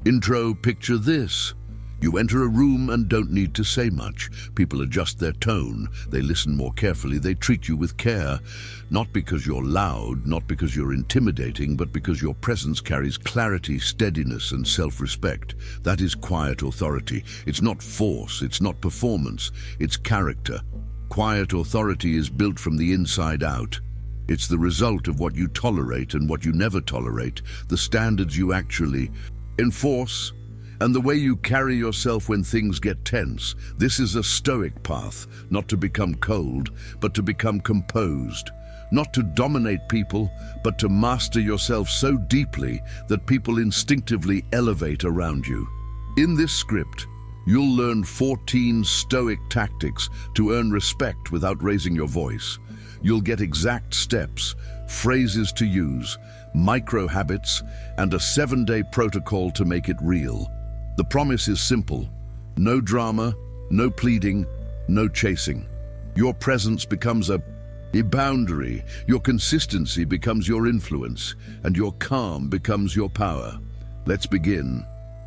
Intro, picture this. You enter a room and don't need to say much. People adjust their tone, they listen more carefully, they treat you with care. Not because you're loud, not because you're intimidating, but because your presence carries clarity, steadiness, and self-respect. That is quiet authority. It's not force, it's not performance, it's character. Quiet authority is built from the inside out. It's the result of what you tolerate and what you never tolerate, the standards you actually enforce, and the way you carry yourself when things get tense. This is a Stoic path, not to become cold, but to become composed. Not to dominate people, but to master yourself so deeply that people instinctively elevate around you. In this script, you'll learn 14 Stoic tactics to earn respect without raising your voice. You'll get exact steps, phrases to use, micro habits, and a 7-day protocol to make it real. The promise is simple: no drama, no pleading, no chasing. Your presence becomes a boundary, your consistency becomes your influence, and your calm becomes your power. Let's begin.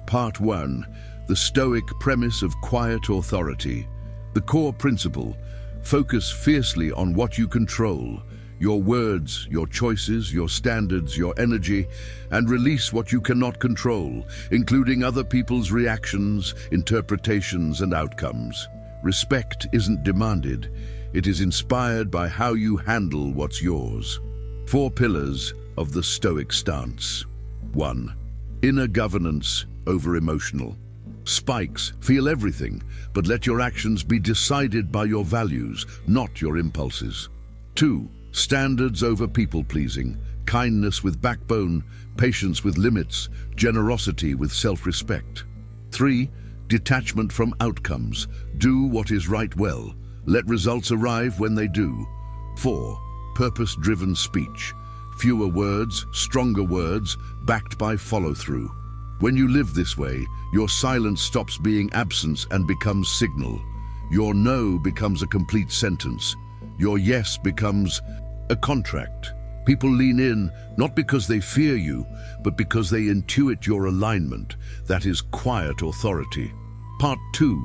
Part 1. The Stoic premise of quiet authority. The core principle: focus fiercely on what you control, your words, your choices, your standards, your energy, and release what you cannot control, including other people's reactions, interpretations, and outcomes. Respect isn't demanded. It is inspired by how you handle what's yours. 4 pillars of the Stoic stance. 1. Inner governance over emotional. Spikes, feel everything, but let your actions be decided by your values, not your impulses. 2. Standards over people-pleasing, kindness with backbone, patience with limits, generosity with self-respect. 3. Detachment from outcomes, do what is right well, let results arrive when they do. 4. Purpose-driven speech, fewer words, stronger words, backed by follow-through. When you live this way, your silence stops being absence and becomes signal. Your no becomes a complete sentence. Your yes becomes a contract. People lean in, not because they fear you, but because they intuit your alignment. That is quiet authority. Part 2.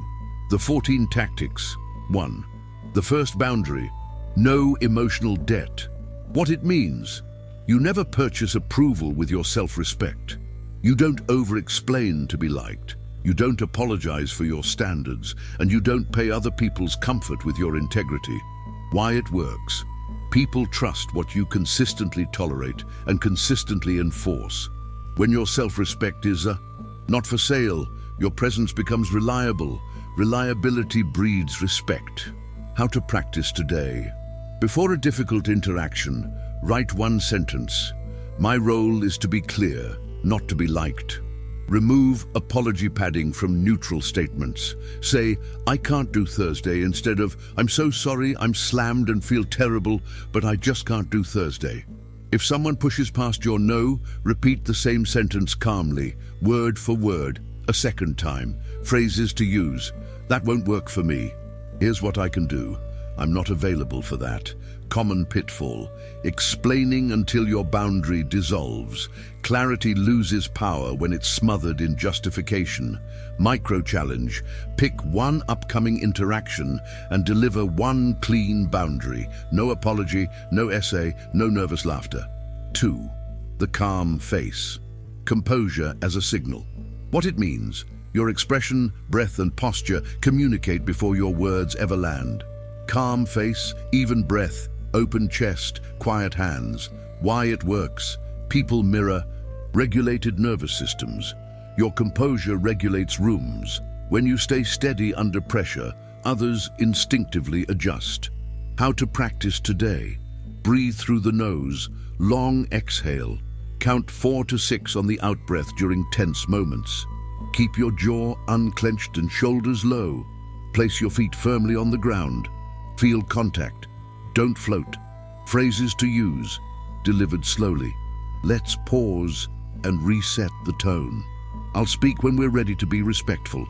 The 14 tactics. 1. The first boundary: no emotional debt. What it means: you never purchase approval with your self-respect. You don't over-explain to be liked. You don't apologize for your standards, and you don't pay other people's comfort with your integrity. Why it works: people trust what you consistently tolerate and consistently enforce. When your self-respect is not for sale, your presence becomes reliable. Reliability breeds respect. How to practice today. Before a difficult interaction, write one sentence: my role is to be clear, not to be liked. Remove apology padding from neutral statements. Say, I can't do Thursday, instead of, I'm so sorry, I'm slammed and feel terrible, but I just can't do Thursday. If someone pushes past your no, repeat the same sentence calmly, word for word, a second time. Phrases to use: that won't work for me. Here's what I can do. I'm not available for that. Common pitfall: explaining until your boundary dissolves. Clarity loses power when it's smothered in justification. Micro-challenge: pick one upcoming interaction and deliver one clean boundary. No apology, no essay, no nervous laughter. 2. The calm face. Composure as a signal. What it means: your expression, breath, and posture communicate before your words ever land. Calm face, even breath, open chest, quiet hands. Why it works: people mirror regulated nervous systems. Your composure regulates rooms. When you stay steady under pressure, others instinctively adjust. How to practice today. Breathe through the nose, long exhale. Count 4 to 6 on the out-breath during tense moments. Keep your jaw unclenched and shoulders low. Place your feet firmly on the ground. Feel contact. Don't float. Phrases to use: delivered slowly. Let's pause and reset the tone. I'll speak when we're ready to be respectful.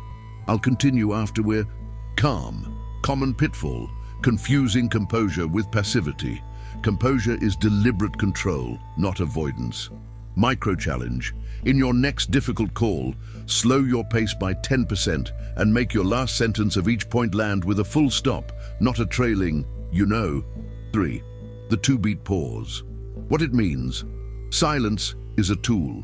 I'll continue after we're calm. Common pitfall: confusing composure with passivity. Composure is deliberate control, not avoidance. Micro-challenge. In your next difficult call, slow your pace by 10% and make your last sentence of each point land with a full stop, not a trailing, you know. 3. The two-beat pause. What it means: silence is a tool.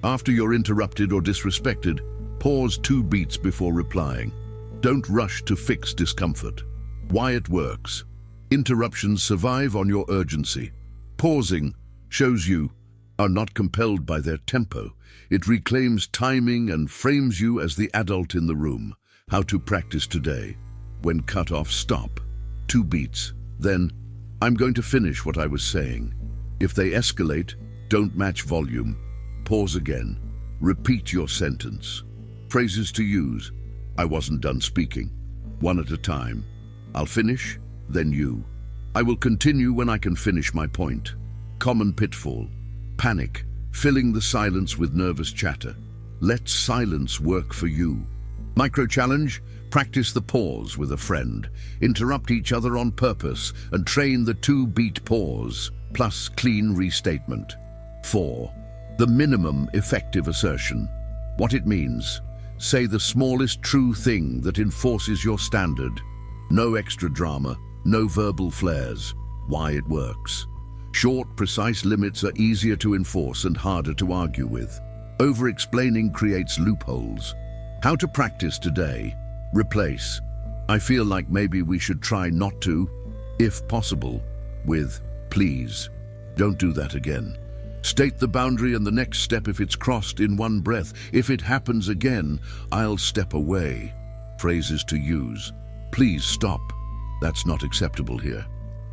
After you're interrupted or disrespected, pause 2 beats before replying. Don't rush to fix discomfort. Why it works: interruptions survive on your urgency. Pausing shows you are not compelled by their tempo. It reclaims timing and frames you as the adult in the room. How to practice today. When cut off, stop. 2 beats. Then, I'm going to finish what I was saying. If they escalate, don't match volume. Pause again. Repeat your sentence. Phrases to use: I wasn't done speaking. 1 at a time. I'll finish, then you. I will continue when I can finish my point. Common pitfall: panic, filling the silence with nervous chatter. Let silence work for you. Micro-challenge: practice the pause with a friend. Interrupt each other on purpose and train the 2-beat pause, plus clean restatement. 4. The minimum effective assertion. What it means: say the smallest true thing that enforces your standard. No extra drama, no verbal flares. Why it works: short, precise limits are easier to enforce and harder to argue with. Over-explaining creates loopholes. How to practice today. Replace "I feel like maybe we should try not to," if possible, with "please, don't do that again." State the boundary and the next step if it's crossed in one breath. If it happens again, I'll step away. Phrases to use: please stop. That's not acceptable here.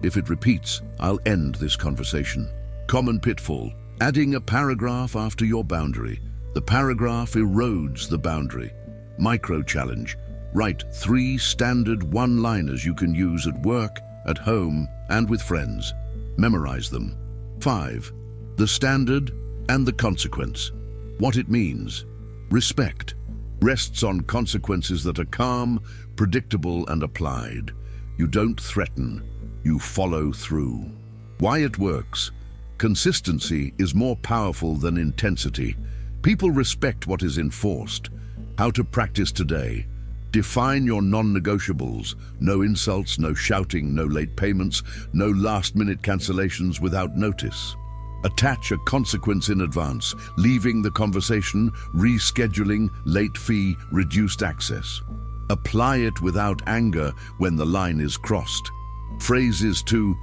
If it repeats, I'll end this conversation. Common pitfall: adding a paragraph after your boundary. The paragraph erodes the boundary. Micro-challenge: write 3 standard one-liners you can use at work, at home, and with friends. Memorize them. 5. The standard and the consequence. What it means: respect rests on consequences that are calm, predictable, and applied. You don't threaten, you follow through. Why it works: consistency is more powerful than intensity. People respect what is enforced. How to practice today. Define your non-negotiables. No insults, no shouting, no late payments, no last-minute cancellations without notice. Attach a consequence in advance: leaving the conversation, rescheduling, late fee, reduced access. Apply it without anger when the line is crossed. Phrases to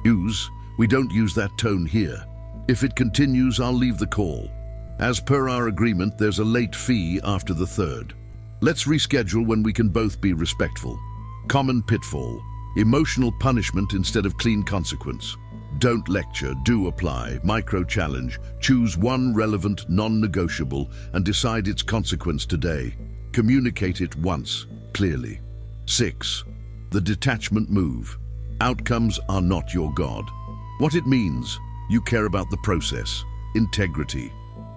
use: we don't use that tone here. If it continues, I'll leave the call. As per our agreement, there's a late fee after the 3rd. Let's reschedule when we can both be respectful. Common pitfall: emotional punishment instead of clean consequence. Don't lecture, do apply. Micro-challenge: choose one relevant non-negotiable and decide its consequence today. Communicate it once, clearly. 6. The detachment move. Outcomes are not your God. What it means: you care about the process, integrity,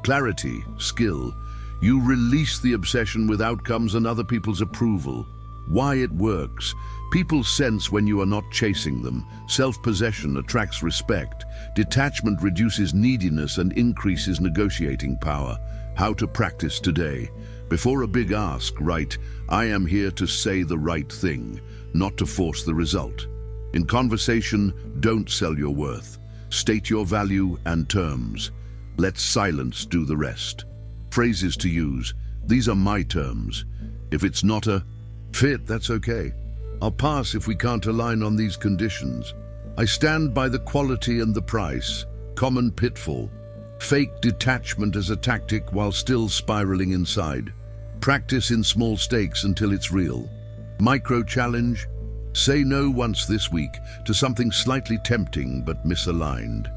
clarity, skill. You release the obsession with outcomes and other people's approval. Why it works: people sense when you are not chasing them. Self-possession attracts respect. Detachment reduces neediness and increases negotiating power. How to practice today. Before a big ask, write, I am here to say the right thing, not to force the result. In conversation, don't sell your worth. State your value and terms. Let silence do the rest. Phrases to use. These are my terms. If it's not a fit, that's okay. I'll pass if we can't align on these conditions. I stand by the quality and the price. Common pitfall. Fake detachment as a tactic while still spiraling inside. Practice in small stakes until it's real. Micro-challenge. Say no once this week to something slightly tempting but misaligned.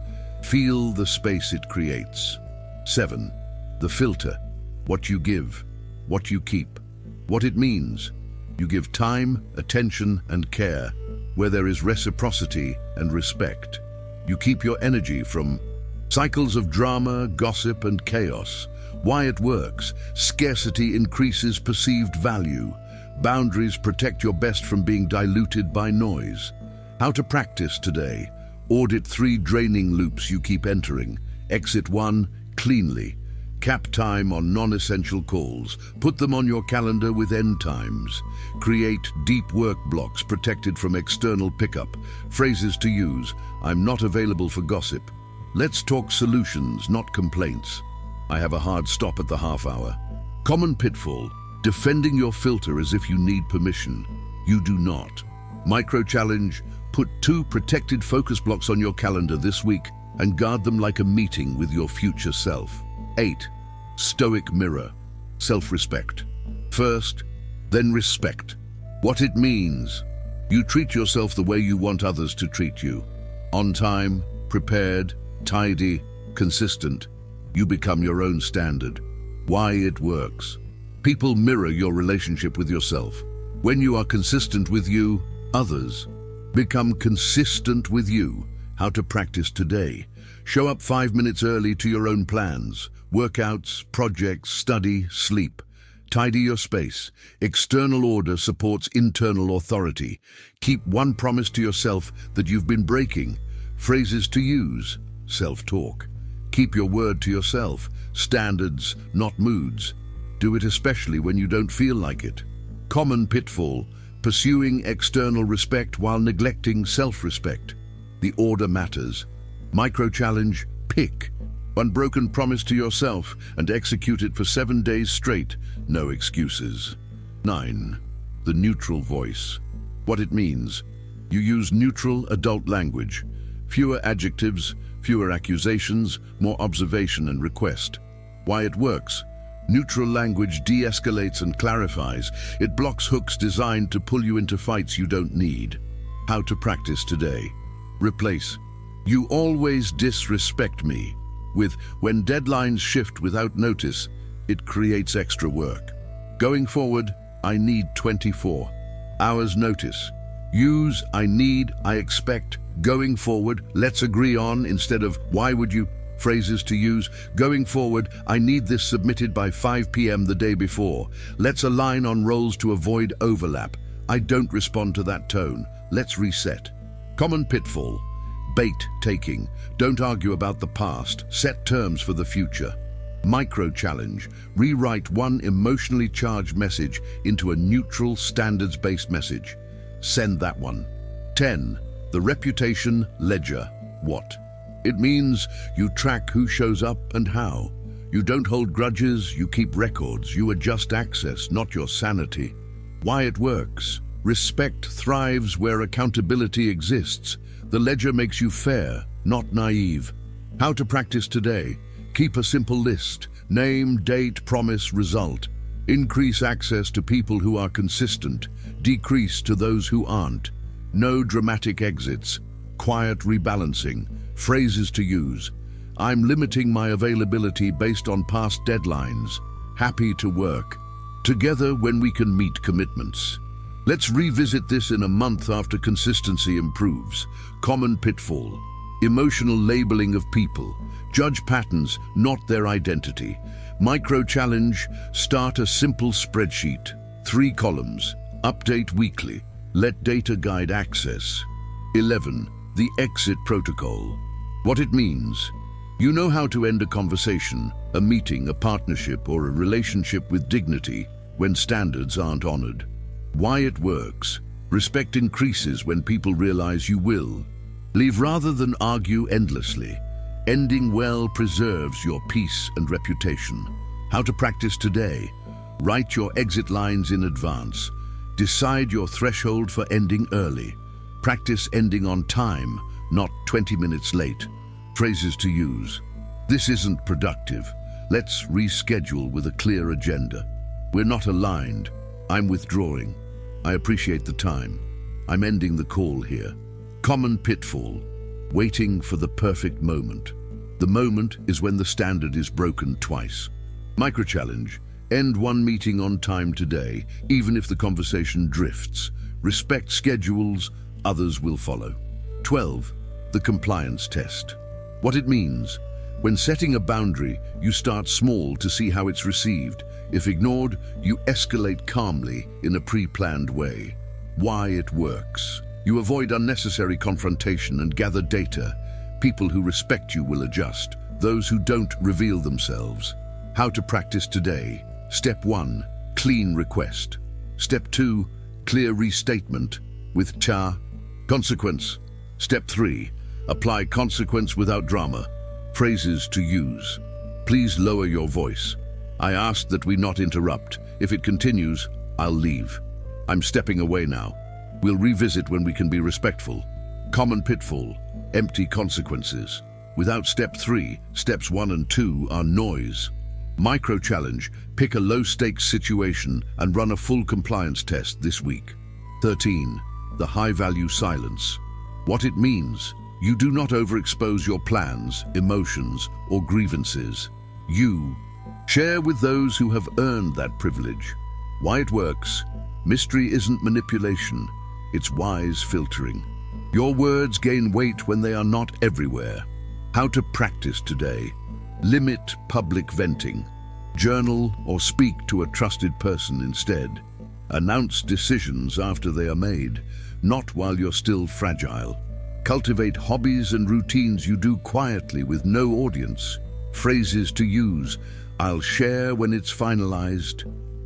Feel the space it creates. 7. The filter. What you give, what you keep. What it means. You give time, attention, and care where there is reciprocity and respect. You keep your energy from cycles of drama, gossip, and chaos. Why it works. Scarcity increases perceived value. Boundaries protect your best from being diluted by noise. How to practice today. Audit 3 draining loops you keep entering. Exit 1, clear cleanly. Cap time on non-essential calls. Put them on your calendar with end times. Create deep work blocks protected from external pickup. Phrases to use: I'm not available for gossip. Let's talk solutions, not complaints. I have a hard stop at the half hour. Common pitfall: defending your filter as if you need permission. You do not. Micro challenge: put 2 protected focus blocks on your calendar this week and guard them like a meeting with your future self. 8. Stoic mirror. Self-respect. First, then respect. What it means: you treat yourself the way you want others to treat you. On time, prepared, tidy, consistent. You become your own standard. Why it works: people mirror your relationship with yourself. When you are consistent with you, others become consistent with you. How to practice today: show up 5 minutes early to your own plans. Workouts, projects, study, sleep. Tidy your space. External order supports internal authority. Keep one promise to yourself that you've been breaking. Phrases to use: self-talk. Keep your word to yourself. Standards, not moods. Do it especially when you don't feel like it. Common pitfall: pursuing external respect while neglecting self-respect. The order matters. Micro challenge: pick one broken promise to yourself and execute it for 7 days straight. No excuses. 9. The neutral voice. What it means: you use neutral adult language. Fewer adjectives, fewer accusations, more observation and request. Why it works: neutral language de-escalates and clarifies. It blocks hooks designed to pull you into fights you don't need. How to practice today: replace "you always disrespect me" with "when deadlines shift without notice." It creates extra work. Going forward, I need 24 hours notice. Use "I need," "I expect." Going forward, let's agree on instead of "why would you." Phrases to use: going forward, I need this submitted by 5 p.m. the day before. Let's align on roles to avoid overlap. I don't respond to that tone. Let's reset. Common pitfall: bait taking. Don't argue about the past. Set terms for the future. Micro challenge: rewrite one emotionally charged message into a neutral, standards-based message. Send that one. 10. The reputation ledger. What? It means you track who shows up and how. You don't hold grudges, you keep records. You adjust access, not your sanity. Why it works: respect thrives where accountability exists. The ledger makes you fair, not naive. How to practice today: keep a simple list. Name, date, promise, result. Increase access to people who are consistent. Decrease to those who aren't. No dramatic exits. Quiet rebalancing. Phrases to use: I'm limiting my availability based on past deadlines. Happy to work together when we can meet commitments. Let's revisit this in a month after consistency improves. Common pitfall: emotional labeling of people. Judge patterns, not their identity. Micro challenge: start a simple spreadsheet. 3 columns. Update weekly. Let data guide access. 11. The exit protocol. What it means: you know how to end a conversation, a meeting, a partnership, or a relationship with dignity when standards aren't honored. Why it works: respect increases when people realize you will. Leave rather than argue endlessly. Ending well preserves your peace and reputation. How to practice today: write your exit lines in advance. Decide your threshold for ending early. Practice ending on time, not 20 minutes late. Phrases to use: this isn't productive. Let's reschedule with a clear agenda. We're not aligned. I'm withdrawing. I appreciate the time. I'm ending the call here. Common pitfall: waiting for the perfect moment. The moment is when the standard is broken twice. Micro challenge: end one meeting on time today, even if the conversation drifts. Respect schedules, others will follow. 12. The compliance test. What it means: when setting a boundary, you start small to see how it's received. If ignored, you escalate calmly in a pre-planned way. Why it works: you avoid unnecessary confrontation and gather data. People who respect you will adjust. those who don't reveal themselves. How to practice today. Step 1, clean request. Step 2, clear restatement with cha. Consequence. Step 3, apply consequence without drama. Phrases to use. Please lower your voice. I ask that we not interrupt. If it continues, I'll leave. I'm stepping away now. We'll revisit when we can be respectful. Common pitfall, empty consequences. Without step 3, steps 1 and 2 are noise. Micro challenge, pick a low-stakes situation and run a full compliance test this week. 13, the high-value silence. What it means, you do not overexpose your plans, emotions, or grievances. You share with those who have earned that privilege. Why it works, mystery isn't manipulation, it's wise filtering. Your words gain weight when they are not everywhere. How to practice today. Limit public venting. Journal or speak to a trusted person instead. Announce decisions after they are made, not while you're still fragile. Cultivate hobbies and routines you do quietly with no audience. Phrases to use. I'll share when it's finalized.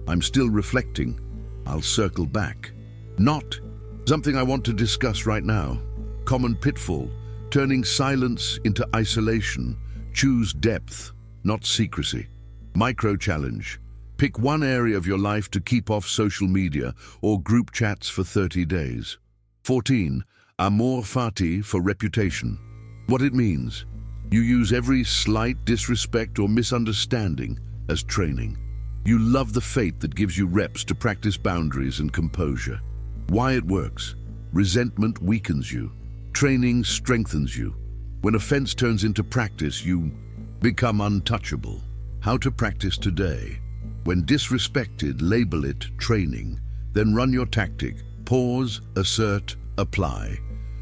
I'm still reflecting. I'll circle back. Not something I want to discuss right now. Common pitfall. Turning silence into isolation. Choose depth, not secrecy. Micro challenge. Pick one area of your life to keep off social media or group chats for 30 days. 14. Amor fati for reputation. What it means. You use every slight disrespect or misunderstanding as training. You love the fate that gives you reps to practice boundaries and composure. Why it works. Resentment weakens you. Training strengthens you. When offense turns into practice, you become untouchable. How to practice today. When disrespected, label it training. Then run your tactic. Pause, assert, apply.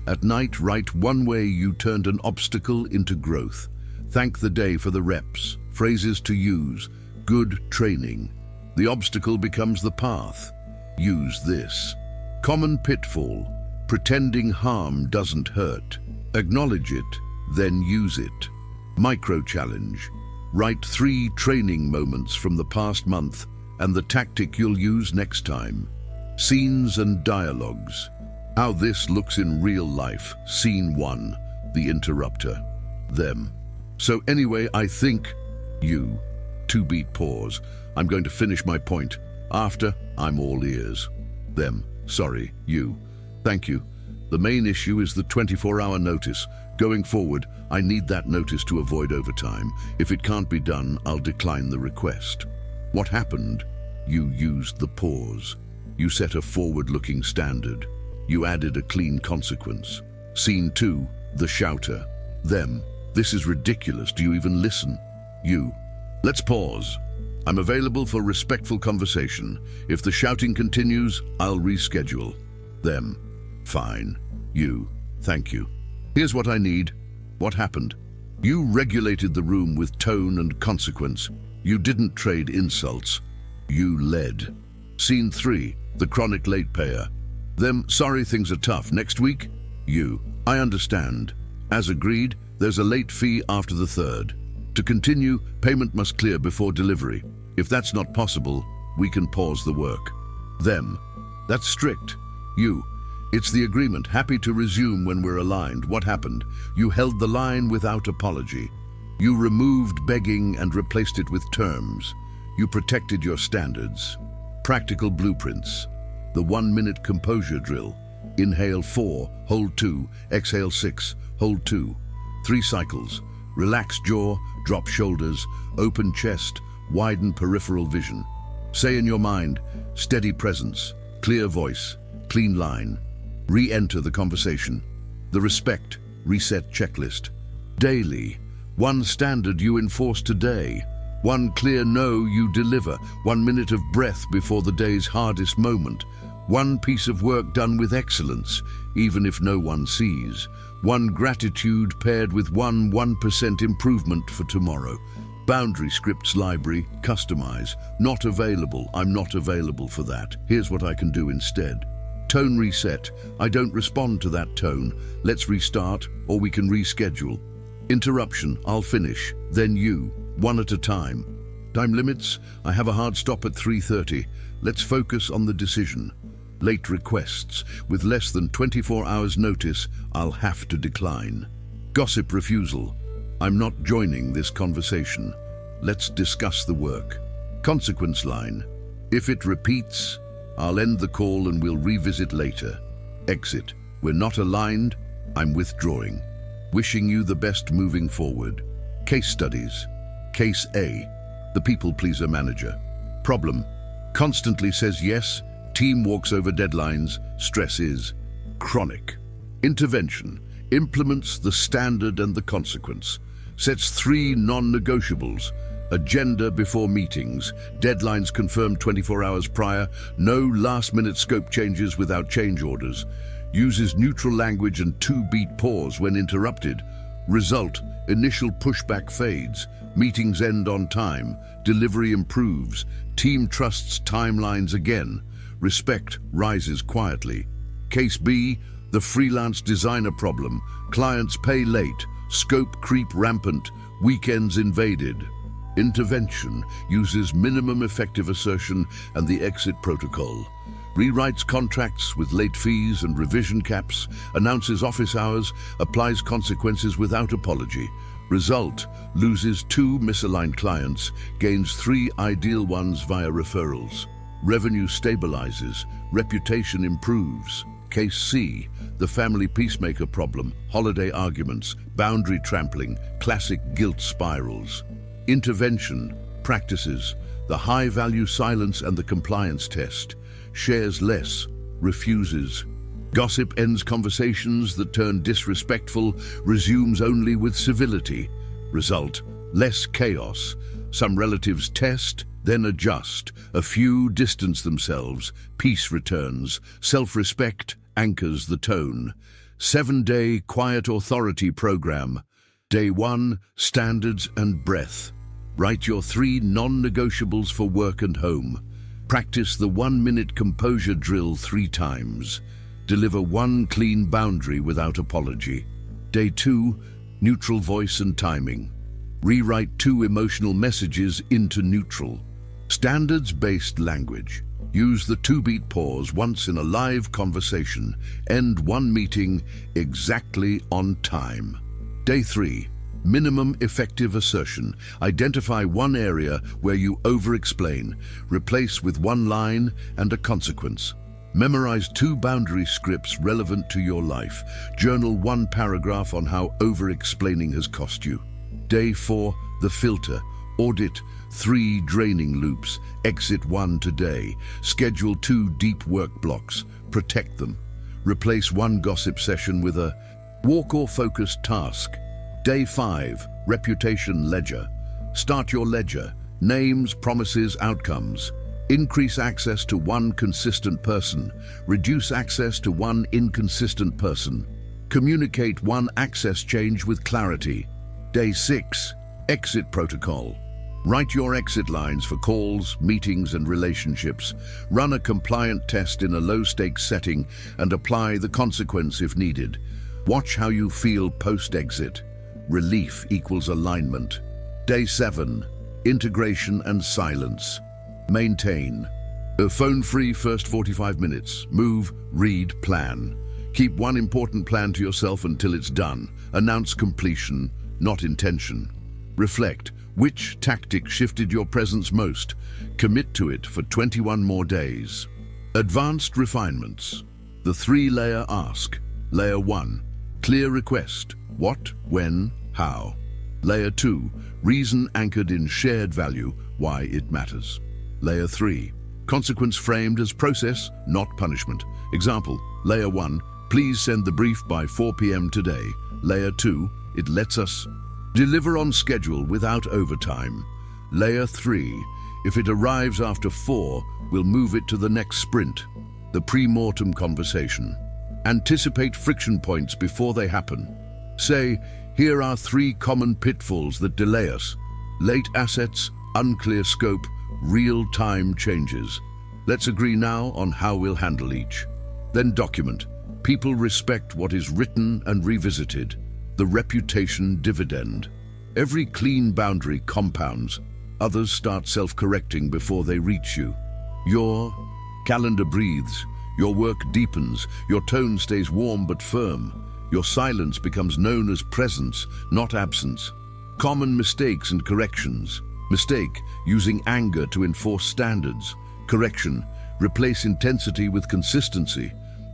At night, write one way you turned an obstacle into growth. Thank the day for the reps. Phrases to use. Good training. The obstacle becomes the path. Use this. Common pitfall. Pretending harm doesn't hurt. Acknowledge it, then use it. Micro challenge. Write 3 training moments from the past month and the tactic you'll use next time. Scenes and dialogues. How this looks in real life. Scene 1, the interrupter. Them. So anyway, I think you. 2-beat pause. I'm going to finish my point. After, I'm all ears. Them. Sorry, you. Thank you. The main issue is the 24-hour notice. Going forward, I need that notice to avoid overtime. If it can't be done, I'll decline the request. What happened? You used the pause. You set a forward-looking standard. You added a clean consequence. Scene 2, the shouter. Them. This is ridiculous. Do you even listen? You. Let's pause. I'm available for respectful conversation. If the shouting continues, I'll reschedule. Them. Fine. You. Thank you. Here's what I need. What happened? You regulated the room with tone and consequence. You didn't trade insults. You led. Scene 3, the chronic late payer. Them. Sorry, things are tough. Next week? You. I understand. As agreed, there's a late fee after the 3rd. To continue, payment must clear before delivery. If that's not possible, we can pause the work. Them. That's strict. You. It's the agreement. Happy to resume when we're aligned. What happened? You held the line without apology. You removed begging and replaced it with terms. You protected your standards. Practical blueprints. The 1-minute composure drill. Inhale 4, hold 2, exhale 6, hold 2. 3 cycles. Relax jaw, drop shoulders, open chest, widen peripheral vision. Say in your mind, steady presence, clear voice, clean line. Re-enter the conversation. The respect, reset checklist. Daily. 1 standard you enforce today. 1 clear no you deliver. 1 minute of breath before the day's hardest moment. 1 piece of work done with excellence, even if no one sees. 1 gratitude paired with 1% improvement for tomorrow. Boundary scripts library, customize. Not available. I'm not available for that. Here's what I can do instead. Tone reset. I don't respond to that tone. Let's restart, or we can reschedule. Interruption, I'll finish, then you, one at a time. Time limits, I have a hard stop at 3:30. Let's focus on the decision. Late requests, with less than 24 hours notice, I'll have to decline. Gossip refusal, I'm not joining this conversation. Let's discuss the work. Consequence line, if it repeats, I'll end the call and we'll revisit later. Exit, we're not aligned, I'm withdrawing. Wishing you the best moving forward. Case studies. Case A, the people pleaser manager. Problem, constantly says yes, team walks over deadlines, stress is chronic. Intervention, implements the standard and the consequence. Sets 3 non-negotiables. Agenda before meetings, deadlines confirmed 24 hours prior, no last-minute scope changes without change orders. Uses neutral language and 2-beat pause when interrupted. Result, initial pushback fades, meetings end on time, delivery improves, team trusts timelines again, respect rises quietly. Case B, the freelance designer problem, clients pay late, scope creep rampant, weekends invaded. Intervention uses minimum effective assertion and the exit protocol. Rewrites contracts with late fees and revision caps, announces office hours, applies consequences without apology. Result, loses 2 misaligned clients, gains 3 ideal ones via referrals. Revenue stabilizes, reputation improves. Case C, the family peacemaker problem, holiday arguments, boundary trampling, classic guilt spirals. Intervention, practices, the high-value silence and the compliance test. Shares less, refuses. Gossip ends conversations that turn disrespectful, resumes only with civility. Result, less chaos. Some relatives test, then adjust. A few distance themselves. Peace returns. Self-respect anchors the tone. 7-day quiet authority program. Day 1, standards and breath. Write your 3 non-negotiables for work and home. Practice the 1-minute composure drill 3 times. Deliver 1 clean boundary without apology. Day 2, neutral voice and timing. Rewrite 2 emotional messages into neutral. Standards-based language. Use the 2-beat pause once in a live conversation. End 1 meeting exactly on time. Day 3, minimum effective assertion. Identify 1 area where you over-explain. Replace with 1 line and a consequence. Memorize 2 boundary scripts relevant to your life. Journal 1 paragraph on how over-explaining has cost you. Day 4, the filter. Audit 3 draining loops. Exit 1 today. Schedule 2 deep work blocks. Protect them. Replace 1 gossip session with a walk or focus task. Day 5, reputation ledger. Start your ledger. Names, promises, outcomes. Increase access to 1 consistent person. Reduce access to 1 inconsistent person. Communicate 1 access change with clarity. Day 6, exit protocol. Write your exit lines for calls, meetings, and relationships. Run a compliant test in a low-stakes setting and apply the consequence if needed. Watch how you feel post-exit. Relief equals alignment. Day 7, integration and silence. Maintain. Phone-free first 45 minutes. Move, read, plan. Keep 1 important plan to yourself until it's done. Announce completion, not intention. Reflect. Which tactic shifted your presence most? Commit to it for 21 more days. Advanced refinements. The 3-layer ask. Layer 1, clear request. What, when, how. Layer 2, reason anchored in shared value, why it matters. Layer 3, consequence framed as process, not punishment. Example, Layer 1, please send the brief by 4 p.m. today. Layer 2, it lets us deliver on schedule without overtime. Layer 3, if it arrives after 4, we'll move it to the next sprint. The pre-mortem conversation. Anticipate friction points before they happen. Say, here are 3 common pitfalls that delay us. Late assets, unclear scope, real-time changes. Let's agree now on how we'll handle each. Then document. People respect what is written and revisited. the reputation dividend. Every clean boundary compounds. Others start self-correcting before they reach you. Your calendar breathes. Your work deepens. Your tone stays warm but firm. Your silence becomes known as presence, not absence. Common mistakes and corrections. Mistake, using anger to enforce standards. Correction, replace intensity with consistency.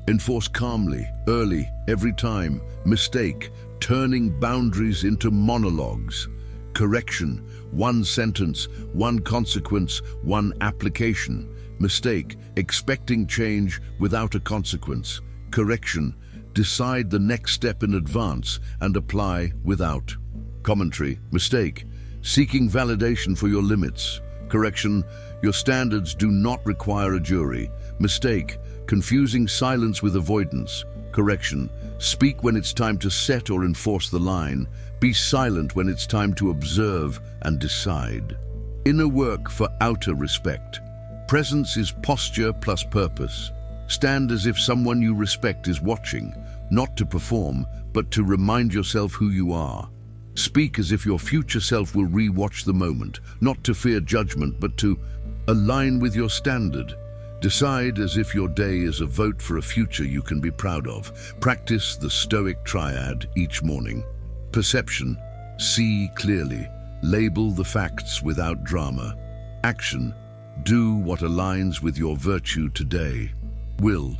Enforce calmly, early, every time. Mistake, turning boundaries into monologues. Correction, one sentence, one consequence, one application. Mistake, expecting change without a consequence. Correction, decide the next step in advance and apply without. Commentary, mistake, seeking validation for your limits. Correction, your standards do not require a jury. Mistake, confusing silence with avoidance. Correction, speak when it's time to set or enforce the line. Be silent when it's time to observe and decide. Inner work for outer respect. Presence is posture plus purpose. Stand as if someone you respect is watching, not to perform, but to remind yourself who you are. Speak as if your future self will re-watch the moment, not to fear judgment, but to align with your standard. Decide as if your day is a vote for a future you can be proud of. Practice the Stoic triad each morning. Perception, see clearly. Label the facts without drama. Action, do what aligns with your virtue today. Will,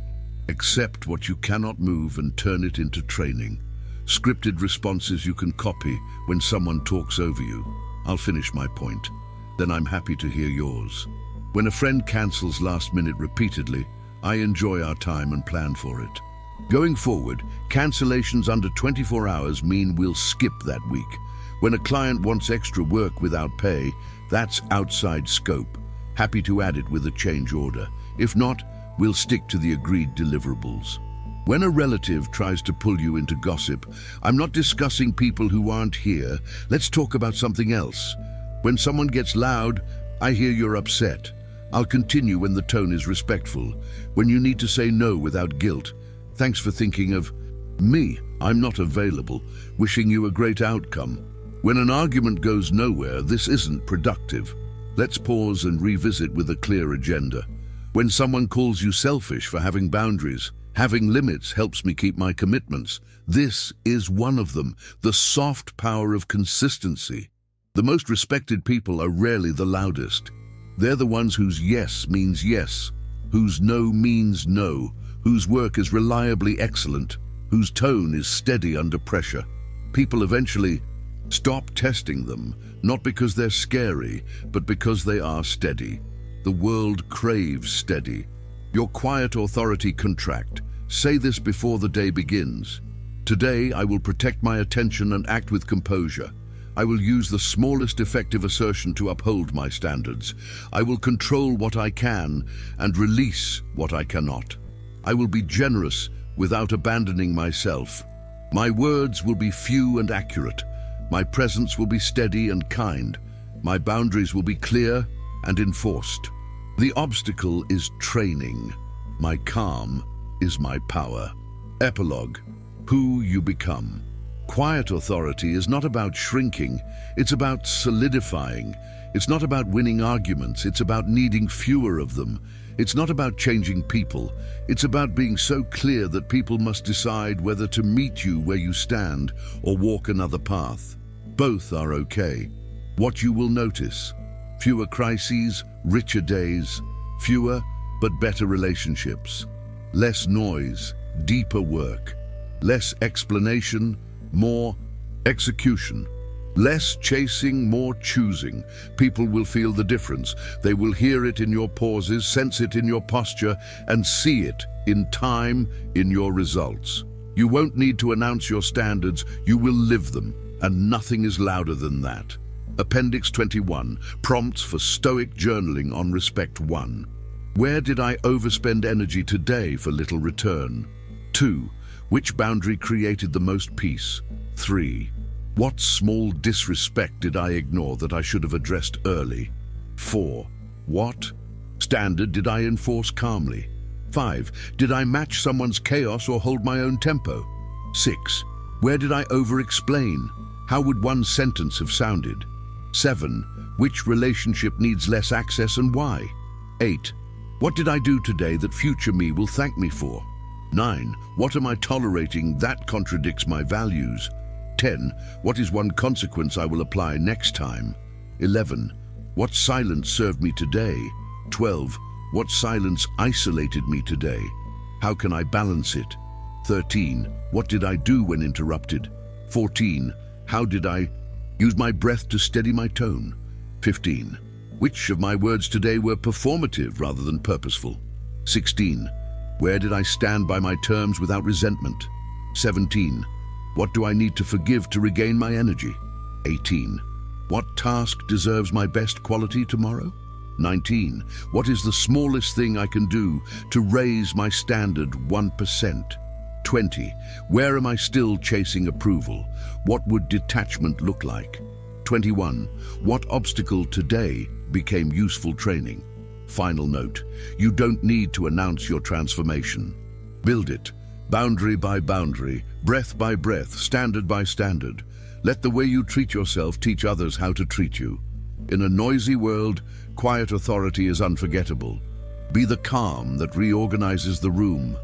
accept what you cannot move and turn it into training. Scripted responses you can copy when someone talks over you. I'll finish my point, then I'm happy to hear yours. When a friend cancels last minute repeatedly, I enjoy our time and plan for it. Going forward, cancellations under 24 hours mean we'll skip that week. When a client wants extra work without pay, that's outside scope. Happy to add it with a change order. If not, we'll stick to the agreed deliverables. When a relative tries to pull you into gossip, I'm not discussing people who aren't here. Let's talk about something else. When someone gets loud, I hear you're upset. I'll continue when the tone is respectful. When you need to say no without guilt. Thanks for thinking of me. I'm not available. Wishing you a great outcome. When an argument goes nowhere, this isn't productive. Let's pause and revisit with a clear agenda. When someone calls you selfish for having boundaries, having limits helps me keep my commitments. This is one of them, the soft power of consistency. The most respected people are rarely the loudest. They're the ones whose yes means yes, whose no means no, whose work is reliably excellent, whose tone is steady under pressure. People eventually stop testing them, not because they're scary, but because they are steady. The world craves steady. Your quiet authority contract. Say this before the day begins. Today, I will protect my attention and act with composure. I will use the smallest effective assertion to uphold my standards. I will control what I can and release what I cannot. I will be generous without abandoning myself. My words will be few and accurate. My presence will be steady and kind. My boundaries will be clear and enforced. The obstacle is training. My calm is my power. Epilogue: who you become. Quiet authority is not about shrinking, it's about solidifying. It's not about winning arguments, it's about needing fewer of them. It's not about changing people, it's about being so clear that people must decide whether to meet you where you stand or walk another path. Both are okay. What you will notice: fewer crises, richer days, fewer but better relationships, less noise, deeper work, less explanation, more execution, less chasing, more choosing. People will feel the difference. They will hear it in your pauses, sense it in your posture, and see it in time in your results. You won't need to announce your standards, you will live them, and nothing is louder than that. Appendix 21, Prompts for Stoic Journaling on Respect 1. Where did I overspend energy today for little return? 2. Which boundary created the most peace? 3. What small disrespect did I ignore that I should have addressed early? 4. What standard did I enforce calmly? 5. Did I match someone's chaos or hold my own tempo? 6. Where did I over-explain? How would one sentence have sounded? 7. Which relationship needs less access and why? 8. What did I do today that future me will thank me for? 9. What am I tolerating that contradicts my values? 10. What is one consequence I will apply next time? 11. What silence served me today? 12. What silence isolated me today? How can I balance it? 13. What did I do when interrupted? 14. How did I use my breath to steady my tone? 15. Which of my words today were performative rather than purposeful? 16. Where did I stand by my terms without resentment? 17. What do I need to forgive to regain my energy? 18. What task deserves my best quality tomorrow? 19. What is the smallest thing I can do to raise my standard 1%? 20. Where am I still chasing approval? What would detachment look like? 21. What obstacle today became useful training? Final note, you don't need to announce your transformation. Build it, boundary by boundary, breath by breath, standard by standard. Let the way you treat yourself teach others how to treat you. In a noisy world, quiet authority is unforgettable. Be the calm that reorganizes the room.